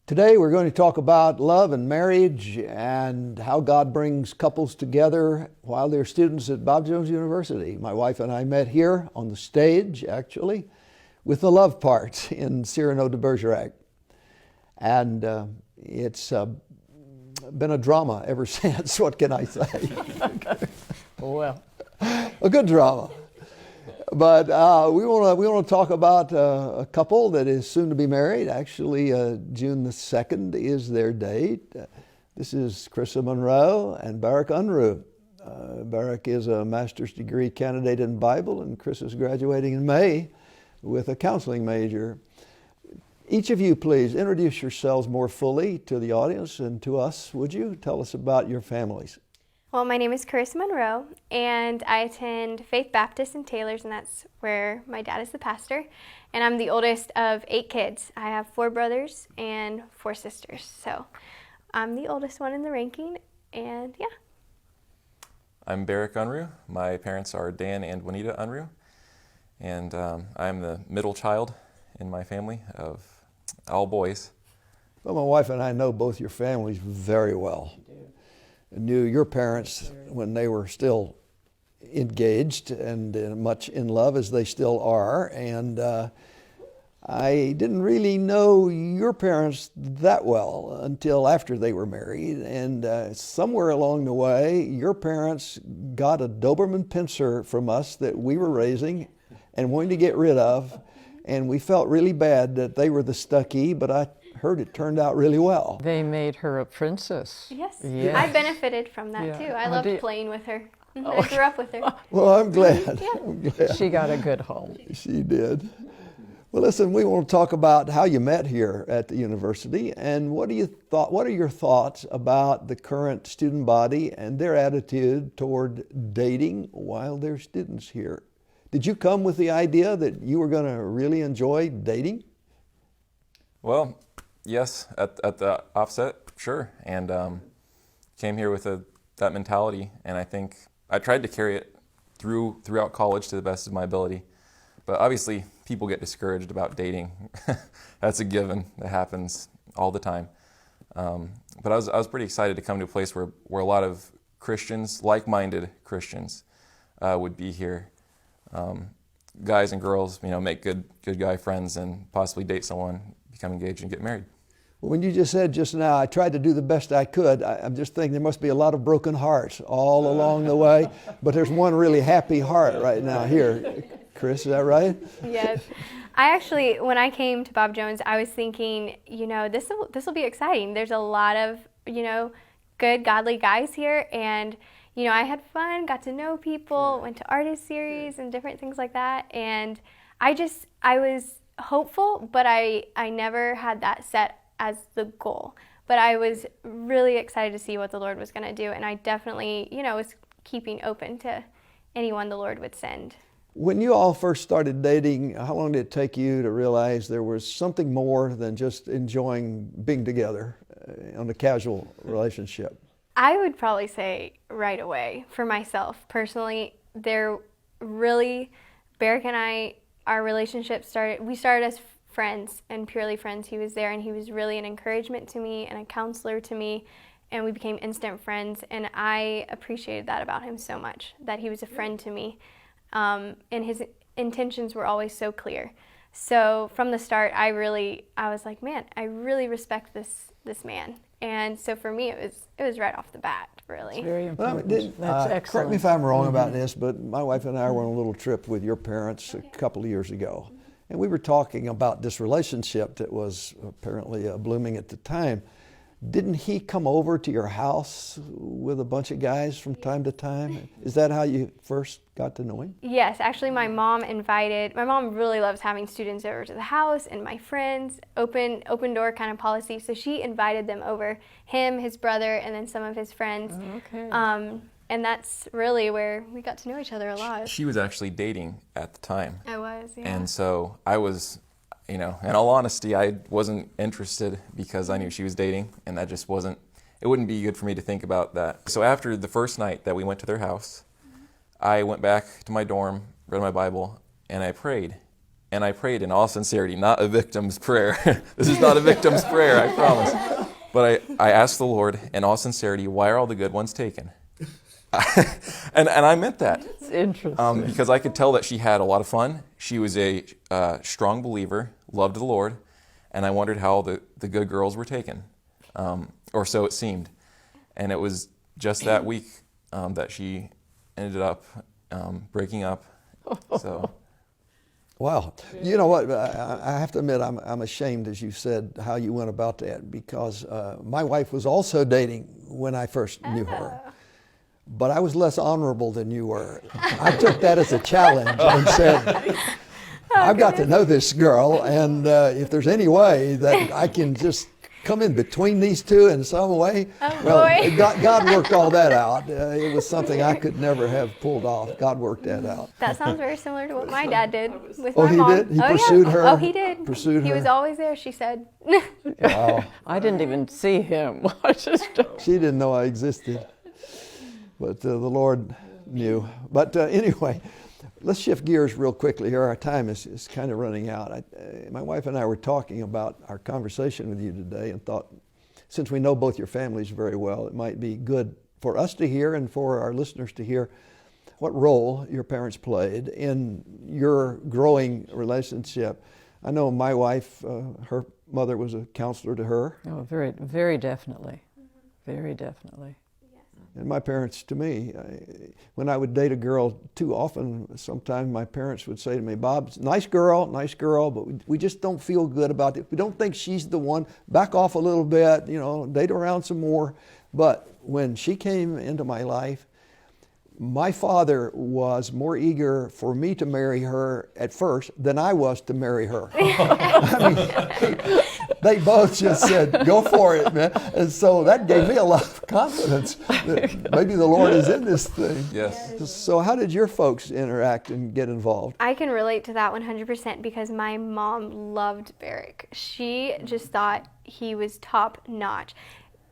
Today we're going to talk about love and marriage and how God brings couples together while they're students at Bob Jones University. My wife and I met here on the stage, actually, with the love part in Cyrano de Bergerac. And it's been a drama ever since. What can I say? Well, a good drama. But we want to talk about a couple that is soon to be married. Actually, June the 2nd is their date. This is Carissa Monroe and Barak Unruh. Barak is a master's degree candidate in Bible, and Chris is graduating in May with a counseling major. Each of you, please introduce yourselves more fully to the audience and to us. Would you tell us about your families? Well, my name is Carissa Monroe, and I attend Faith Baptist in Taylors, and that's where my dad is the pastor. And I'm the oldest of 8 kids. I have 4 brothers and 4 sisters. So I'm the oldest one in the ranking, and yeah. I'm Barack Unruh. My parents are Dan and Juanita Unruh, and I'm the middle child in my family of all boys. Well, my wife and I know both your families very well. Knew your parents when they were still engaged and much in love, as they still are. And I didn't really know your parents that well until after they were married. And somewhere along the way, your parents got a Doberman Pinscher from us that we were raising and wanting to get rid of. And we felt really bad that they were the stuckey, but I heard it turned out really well. they made her a princess. Yes. Yes. I benefited from that Yeah. too. I Oh, loved did- playing with her. I grew up with her. Well, I'm glad. Yeah. I'm glad. She got a good home. She did. Well, listen, we want to talk about how you met here at the university, and what are your thoughts about the current student body and their attitude toward dating while they're students here? Did you come with the idea that you were going to really enjoy dating? Well, yes, at the offset, sure, and came here with that mentality, and I think I tried to carry it throughout college to the best of my ability. But obviously, people get discouraged about dating. That's a given. That happens all the time. But I was pretty excited to come to a place where a lot of Christians, like-minded Christians, would be here. Guys and girls, make good guy friends and possibly date someone, become engaged and get married. Well, when you just said just now, I tried to do the best I could, I'm just thinking there must be a lot of broken hearts all along the way, but there's one really happy heart right now here. Chris, is that right? Yes. I actually, when I came to Bob Jones, I was thinking, this will be exciting. There's a lot of, good, godly guys here, and I had fun, got to know people, went to artist series and different things like that, and I was hopeful, but I never had that set as the goal. But I was really excited to see what the Lord was going to do, and I definitely, was keeping open to anyone the Lord would send. When you all first started dating, how long did it take you to realize there was something more than just enjoying being together on a casual relationship? I would probably say right away. For myself, personally, Barak and I, our relationship we started as friends and purely friends. He was there, and he was really an encouragement to me and a counselor to me, and we became instant friends, and I appreciated that about him so much, that he was a friend to me, and his intentions were always so clear. So from the start, I was like, man, I really respect this man. And so for me, it was right off the bat, really. It's very Well, important. That's excellent. correct me if I'm wrong about this, but my wife and I were on a little trip with your parents a couple of years ago. And we were talking about this relationship that was apparently blooming at the time. Didn't he come over to your house with a bunch of guys from time to time? Is that how you first got to know him? Yes, actually my mom really loves having students over to the house, and my friends, open door kind of policy. So she invited them over, him, his brother, and then some of his friends. Okay. And that's really where we got to know each other a lot. She was actually dating at the time. I was, yeah. And so I was, in all honesty, I wasn't interested because I knew she was dating, and that just it wouldn't be good for me to think about that. So after the first night that we went to their house, I went back to my dorm, read my Bible, and I prayed. and I prayed in all sincerity, not a victim's prayer. This is not a victim's prayer, I promise. But I asked the Lord in all sincerity, why are all the good ones taken? and I meant that. It's interesting. Because I could tell that she had a lot of fun. She was a strong believer, loved the Lord, and I wondered how the good girls were taken, or so it seemed. And it was just that week that she ended up breaking up. So, Wow. You know what? I have to admit, I'm ashamed, as you said, how you went about that, because my wife was also dating when I first knew her. But I was less honorable than you were. I took that as a challenge and said, I've got to know this girl, and if there's any way that I can just come in between these two in some way, God worked all that out. It was something I could never have pulled off. God worked that out. That sounds very similar to what my dad did with Oh, my he mom. did? He pursued her? Oh, he did. Pursued He her? was always there, she said. Wow. I didn't even see him. I just don't. She didn't know I existed, but the Lord knew. But anyway, let's shift gears real quickly here. Our time is kind of running out. My wife and I were talking about our conversation with you today and thought, since we know both your families very well, it might be good for us to hear and for our listeners to hear what role your parents played in your growing relationship. I know my wife, her mother was a counselor to her. Oh, very, very definitely. Very definitely. And my parents to me. When I would date a girl too often, sometimes my parents would say to me, Bob, nice girl, but we just don't feel good about it. We don't think she's the one. Back off a little bit, date around some more. But when she came into my life, my father was more eager for me to marry her at first than I was to marry her. They both just said, go for it, man. And so that gave me a lot of confidence that maybe the Lord is in this thing. yes. So how did your folks interact and get involved? I can relate to that 100% because my mom loved Barak. She just thought he was top notch.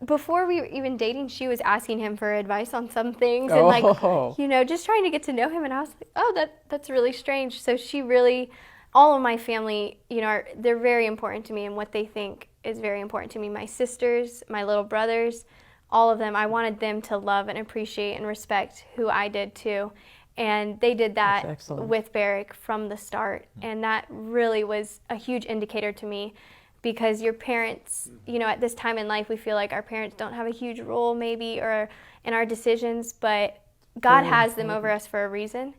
Before we were even dating, she was asking him for advice on some things and just trying to get to know him. And I was like, oh, that's really strange. So she really, all of my family, they're very important to me, and what they think is very important to me. My sisters, my little brothers, all of them, I wanted them to love and appreciate and respect who I did too. And they did that with Barak from the start. And that really was a huge indicator to me. Because your parents, at this time in life, we feel like our parents don't have a huge role maybe or in our decisions, but God has them over us for a reason.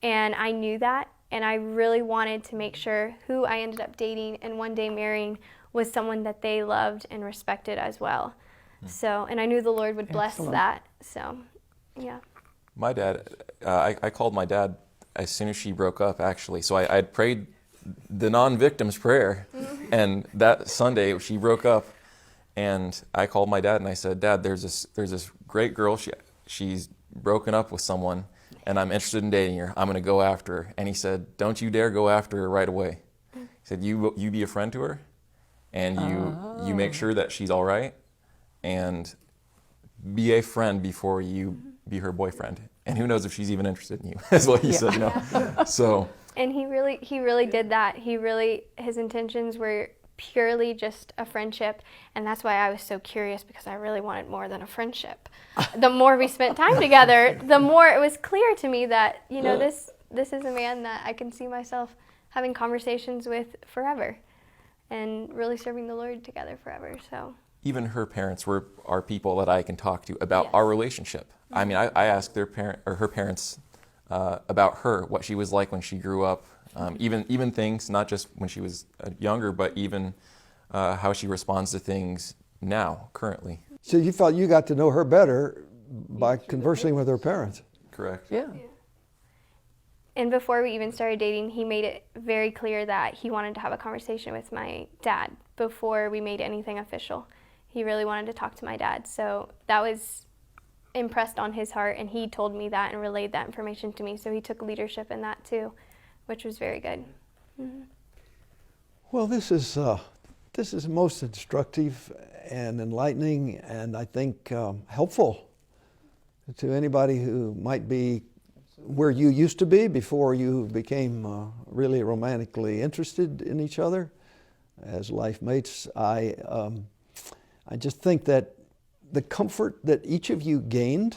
And I knew that, and I really wanted to make sure who I ended up dating and one day marrying was someone that they loved and respected as well. So, and I knew the Lord would bless that. So, yeah. My dad, I called my dad as soon as she broke up, actually. So I had prayed the non-victim's prayer, and that Sunday she broke up, and I called my dad and I said, Dad, there's this great girl. She's broken up with someone, and I'm interested in dating her. I'm going to go after her. And he said, don't you dare go after her right away. He said, you be a friend to her, and you make sure that she's all right, and be a friend before you be her boyfriend. And who knows if she's even interested in you, is what he said. So. And he really did that. His intentions were purely just a friendship, and that's why I was so curious, because I really wanted more than a friendship. The more we spent time together, the more it was clear to me that, this is a man that I can see myself having conversations with forever and really serving the Lord together forever. So even her parents are people that I can talk to about our relationship. I mean, I asked her parents about her, what she was like when she grew up, even things, not just when she was younger, but even how she responds to things now, currently. So you felt you got to know her better by conversing with her parents? Correct. Yeah. And before we even started dating, he made it very clear that he wanted to have a conversation with my dad before we made anything official. He really wanted to talk to my dad. So that was impressed on his heart, and he told me that and relayed that information to me. So he took leadership in that too, which was very good. Mm-hmm. Well, this is most instructive and enlightening, and I think helpful to anybody who might be where you used to be before you became really romantically interested in each other as life mates. I just think that the comfort that each of you gained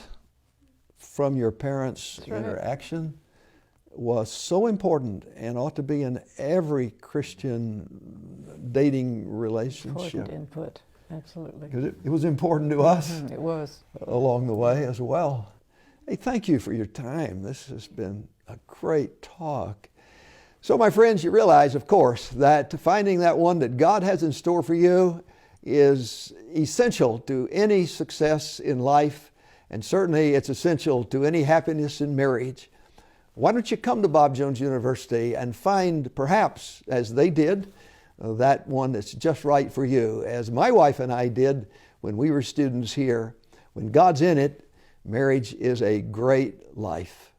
from your parents' interaction was so important and ought to be in every Christian dating relationship. Important input, absolutely. 'Cause it was important to us It was. along the way as well. Hey, thank you for your time. This has been a great talk. So my friends, you realize, of course, that finding that one that God has in store for you is essential to any success in life, and certainly it's essential to any happiness in marriage. Why don't you come to Bob Jones University and find, perhaps, as they did, that one that's just right for you, as my wife and I did when we were students here. When God's in it, marriage is a great life.